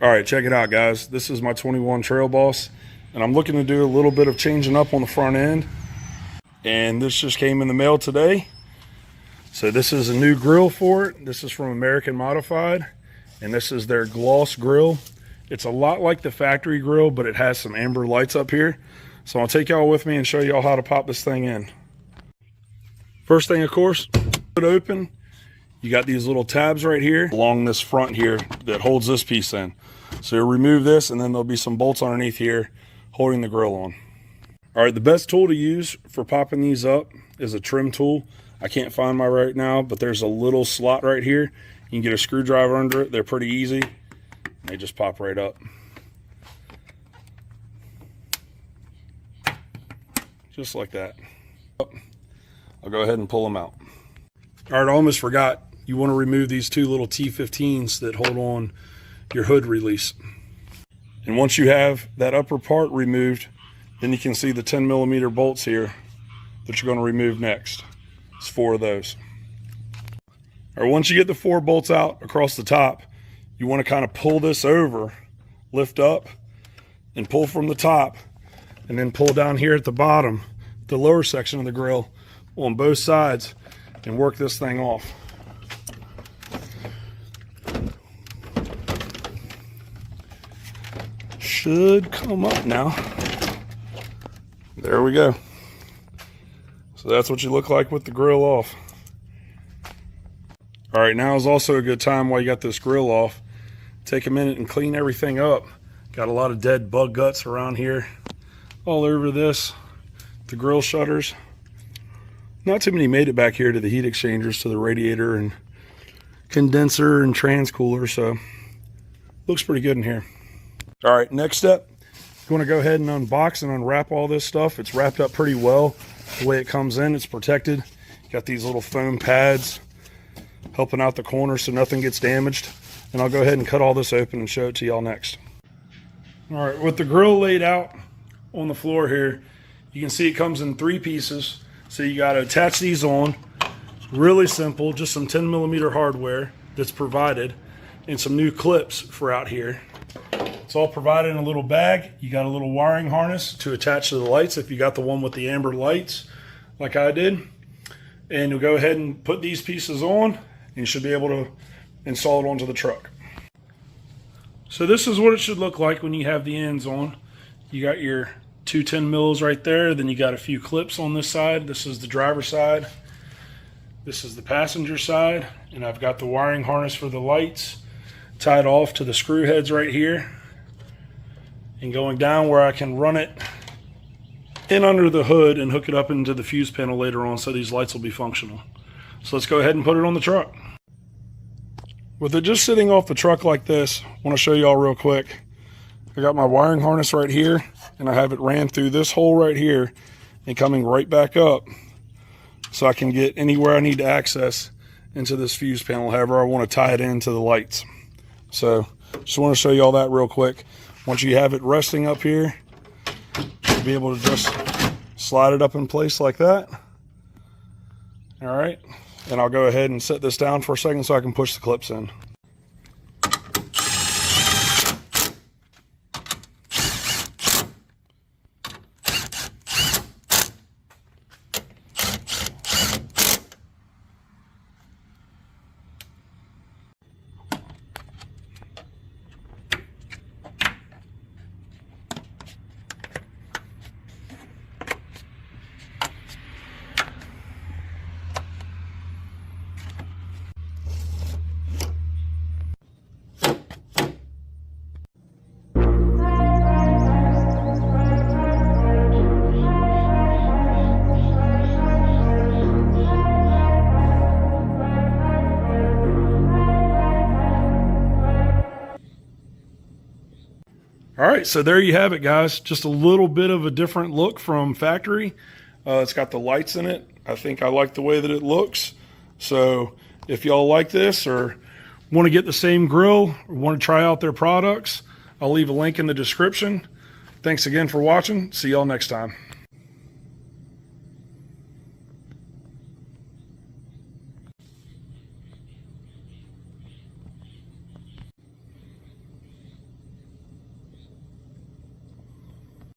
All right, check it out, guys. This is my 21 Trail Boss, and I'm looking to do a little bit of changing up on the front end. And this just came in the mail today. So this is a new grill for it. This is from American Modified, and this is their gloss grill. It's a lot like the factory grill, but it has some amber lights up here. So I'll take y'all with me and show y'all how to pop this thing in. First thing, of course, put it open. You got these little tabs right here along this front here that holds this piece in. So you'll remove this, and then there'll be some bolts underneath here holding the grill on. All right, the best tool to use for popping these up is a trim tool. I can't find my right now, but there's a little slot right here. You can get a screwdriver under it. They're pretty easy. They just pop right up. Just like that. I'll go ahead and pull them out. All right, I almost forgot. You want to remove these two little T15s that hold on your hood release. And once you have that upper part removed, then you can see the 10mm bolts here that you're going to remove next. It's 4 of those. All right, once you get the 4 bolts out across the top, you want to kind of pull this over, lift up, and pull from the top, and then pull down here at the bottom, the lower section of the grill on both sides, and work this thing off. Should come up now. There we go. So that's what you look like with the grill off. All right, now is also a good time while you got this grill off. Take a minute and clean everything up. Got a lot of dead bug guts around here, all over this. The grill shutters. Not too many made it back here to the heat exchangers, to the radiator and condenser and transcooler, so looks pretty good in here. All right, next step, you want to go ahead and unbox and unwrap all this stuff. It's wrapped up pretty well. The way it comes in, it's protected. Got these little foam pads helping out the corner so nothing gets damaged. And I'll go ahead and cut all this open and show it to y'all next. All right, with the grill laid out on the floor here, you can see it comes in 3 pieces. So you got to attach these on. Really simple, just some 10mm hardware that's provided and some new clips for out here. It's all provided in a little bag. You got a little wiring harness to attach to the lights if you got the one with the amber lights like I did. And you'll go ahead and put these pieces on and you should be able to install it onto the truck. So this is what it should look like when you have the ends on. You got your 2 10mm right there, then you got a few clips on this side. This is the driver's side. This is the passenger side, and I've got the wiring harness for the lights tied off to the screw heads right here and going down where I can run it in under the hood and hook it up into the fuse panel later on so these lights will be functional. So let's go ahead and put it on the truck. With it just sitting off the truck like this, I want to show y'all real quick. I got my wiring harness right here, and I have it ran through this hole right here and coming right back up so I can get anywhere I need to access into this fuse panel, however I want to tie it into the lights. So just want to show y'all that real quick. Once you have it resting up here, you'll be able to just slide it up in place like that. All right, and I'll go ahead and set this down for a second so I can push the clips in. All right, so there you have it, guys. Just a little bit of a different look from factory. It's got the lights in it. I think I like the way that it looks. So if y'all like this or want to get the same grill or want to try out their products, I'll leave a link in the description. Thanks again for watching. See y'all next time.